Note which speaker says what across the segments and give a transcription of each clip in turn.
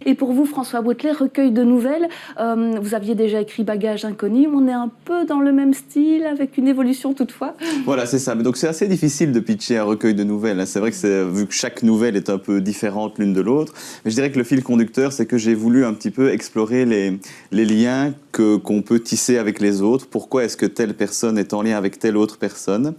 Speaker 1: Et pour vous, François Wautlet, recueil de nouvelles, vous aviez déjà écrit Bagages inconnus, on est un peu dans le même style, avec une évolution toutefois.
Speaker 2: Voilà, c'est ça. Donc c'est assez difficile de pitcher un recueil de nouvelles. C'est vrai que vu que chaque nouvelle est un peu différente l'une de l'autre, mais je dirais que le fil conducteur, c'est que j'ai voulu un petit peu explorer les liens qu'on peut tisser avec les autres. Pourquoi est-ce que telle personne est en lien avec telle autre personne ?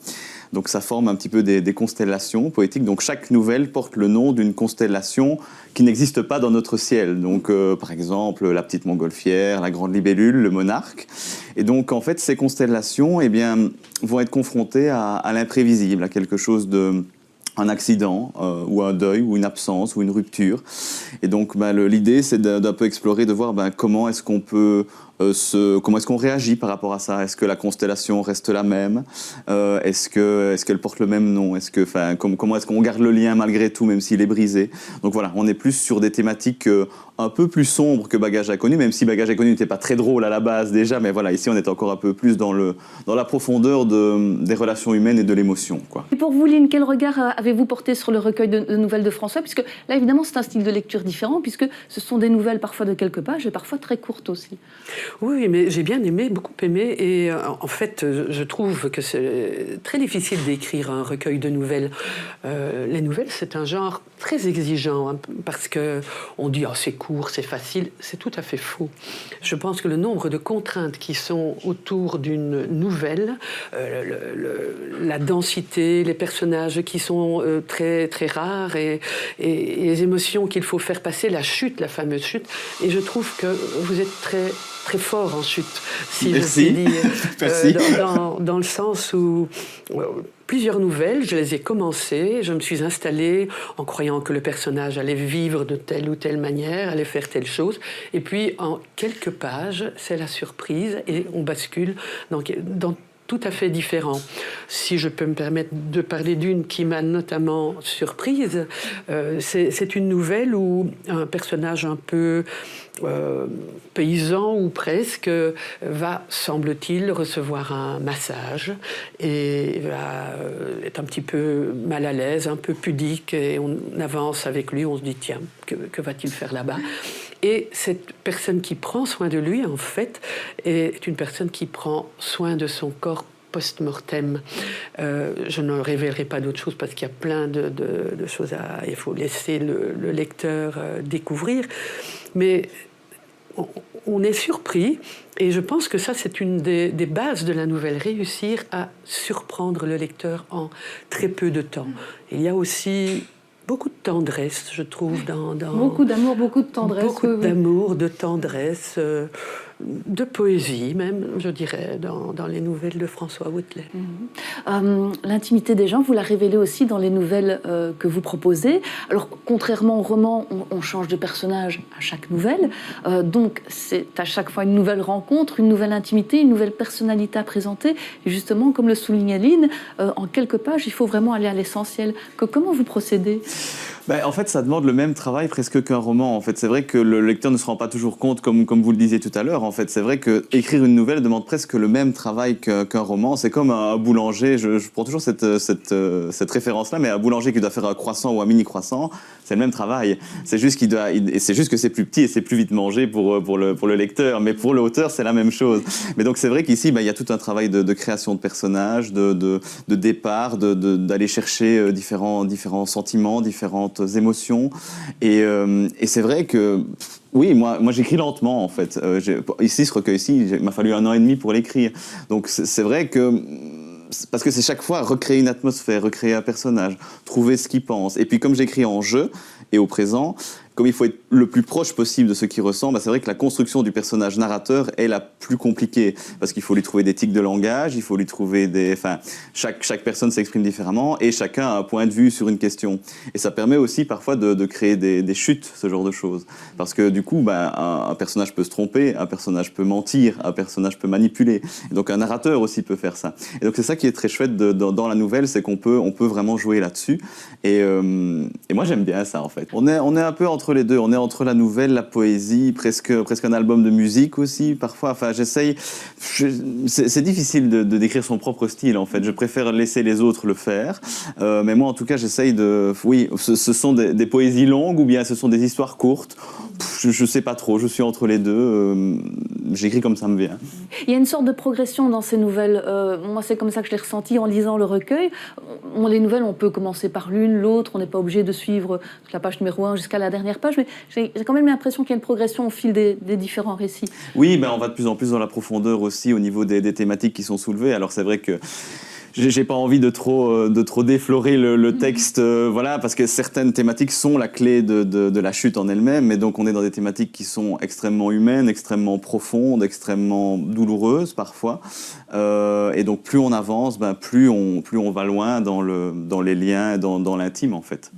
Speaker 2: Donc ça forme un petit peu des constellations poétiques. Donc chaque nouvelle porte le nom d'une constellation qui n'existe pas dans notre ciel. Donc par exemple la petite montgolfière, la grande libellule, le monarque. Et donc en fait ces constellations vont être confrontées à l'imprévisible, à quelque chose un accident ou un deuil ou une absence ou une rupture. Et donc l'idée c'est d'un peu explorer, de voir comment est-ce qu'on peut comment est-ce qu'on réagit par rapport à ça? Est-ce que la constellation reste la même? Est-ce qu'elle porte le même nom? Comment est-ce qu'on garde le lien malgré tout, même s'il est brisé? Donc voilà, on est plus sur des thématiques un peu plus sombres que Bagages inconnus, même si Bagages inconnus n'était pas très drôle à la base déjà, mais voilà, ici on est encore un peu plus dans la profondeur des relations humaines et de l'émotion, quoi.
Speaker 1: Et pour vous, Lynn, quel regard avez-vous porté sur le recueil de nouvelles de François? Puisque là, évidemment, c'est un style de lecture différent, puisque ce sont des nouvelles parfois de quelques pages et parfois très courtes aussi.
Speaker 3: Oui, mais j'ai bien aimé, beaucoup aimé, et en fait, je trouve que c'est très difficile d'écrire un recueil de nouvelles. Les nouvelles, c'est un genre très exigeant, hein, parce qu'on dit « oh, c'est court, c'est facile », c'est tout à fait faux. Je pense que le nombre de contraintes qui sont autour d'une nouvelle, la densité, les personnages qui sont très, très rares, et les émotions qu'il faut faire passer, la chute, la fameuse chute, et je trouve que vous êtes très fort en chute, si
Speaker 2: Merci.
Speaker 3: je puis dire.
Speaker 2: Merci.
Speaker 3: Dans le sens où plusieurs nouvelles, je les ai commencées, je me suis installée en croyant que le personnage allait vivre de telle ou telle manière, allait faire telle chose, et puis en quelques pages, c'est la surprise et on bascule dans tout à fait différent. Si je peux me permettre de parler d'une qui m'a notamment surprise, c'est une nouvelle où un personnage un peu paysan ou presque va, semble-t-il, recevoir un massage et va être un petit peu mal à l'aise, un peu pudique, et on avance avec lui, on se dit tiens, que va-t-il faire là-bas? Et cette personne qui prend soin de lui, en fait, est une personne qui prend soin de son corps post-mortem. Je ne révélerai pas d'autres choses parce qu'il y a plein de choses il faut laisser le lecteur découvrir. Mais on est surpris, et je pense que ça, c'est une des bases de la nouvelle, réussir à surprendre le lecteur en très peu de temps. Il y a aussi beaucoup de tendresse, je trouve,
Speaker 1: Beaucoup d'amour, beaucoup de tendresse.
Speaker 3: Beaucoup d'amour, de tendresse, de poésie même, je dirais, dans les nouvelles de François Wautlet.
Speaker 1: L'intimité des gens, vous la révélez aussi dans les nouvelles que vous proposez. Alors, contrairement au roman, on change de personnage à chaque nouvelle. Donc, c'est à chaque fois une nouvelle rencontre, une nouvelle intimité, une nouvelle personnalité à présenter. Et justement, comme le souligne Aline, en quelques pages, il faut vraiment aller à l'essentiel. Comment vous procédez ?
Speaker 2: En fait, ça demande le même travail presque qu'un roman. En fait, c'est vrai que le lecteur ne se rend pas toujours compte, comme vous le disiez tout à l'heure. En fait, c'est vrai que écrire une nouvelle demande presque le même travail qu'un roman. C'est comme un boulanger. Je prends toujours cette référence-là, mais un boulanger qui doit faire un croissant ou un mini croissant, c'est le même travail. C'est juste c'est juste que c'est plus petit et c'est plus vite mangé pour le lecteur. Mais pour l'auteur, c'est la même chose. Mais donc c'est vrai qu'ici, il y a tout un travail de création de personnages, de départ, d'aller chercher différents sentiments, différentes émotions, et c'est vrai que oui, moi j'écris lentement en fait. Ici, ce recueil-ci, il m'a fallu 1 an et demi pour l'écrire. Donc c'est vrai que parce que c'est chaque fois recréer une atmosphère, recréer un personnage, trouver ce qu'il pense. Et puis comme j'écris en jeu et au présent, comme il faut être le plus proche possible de ce qui ressent, c'est vrai que la construction du personnage narrateur est la plus compliquée, parce qu'il faut lui trouver des tics de langage, il faut lui trouver chaque personne s'exprime différemment, et chacun a un point de vue sur une question. Et ça permet aussi parfois de créer des chutes, ce genre de choses. Parce que du coup, un personnage peut se tromper, un personnage peut mentir, un personnage peut manipuler. Et donc un narrateur aussi peut faire ça. Et donc c'est ça qui est très chouette dans la nouvelle, c'est qu'on peut vraiment jouer là-dessus. Et moi j'aime bien ça en fait. On est un peu entre entre les deux. On est entre la nouvelle, la poésie, presque un album de musique aussi, parfois. Enfin, j'essaye... C'est difficile de décrire son propre style, en fait. Je préfère laisser les autres le faire. Mais moi, en tout cas, j'essaye de... Oui, ce sont des poésies longues ou bien ce sont des histoires courtes. Je sais pas trop, je suis entre les deux. J'écris comme ça me vient.
Speaker 1: Il y a une sorte de progression dans ces nouvelles. Moi, c'est comme ça que je l'ai ressenti en lisant le recueil. Les nouvelles, on peut commencer par l'une, l'autre. On n'est pas obligé de suivre la page numéro 1 jusqu'à la dernière page. Mais j'ai quand même l'impression qu'il y a une progression au fil des différents récits.
Speaker 2: Oui, on va de plus en plus dans la profondeur aussi au niveau des thématiques qui sont soulevées. Alors c'est vrai que j'ai pas envie de trop déflorer le texte, voilà, parce que certaines thématiques sont la clé de la chute en elle-même, et donc on est dans des thématiques qui sont extrêmement humaines, extrêmement profondes, extrêmement douloureuses parfois, et donc plus on avance, plus on va loin dans les liens, dans l'intime en fait.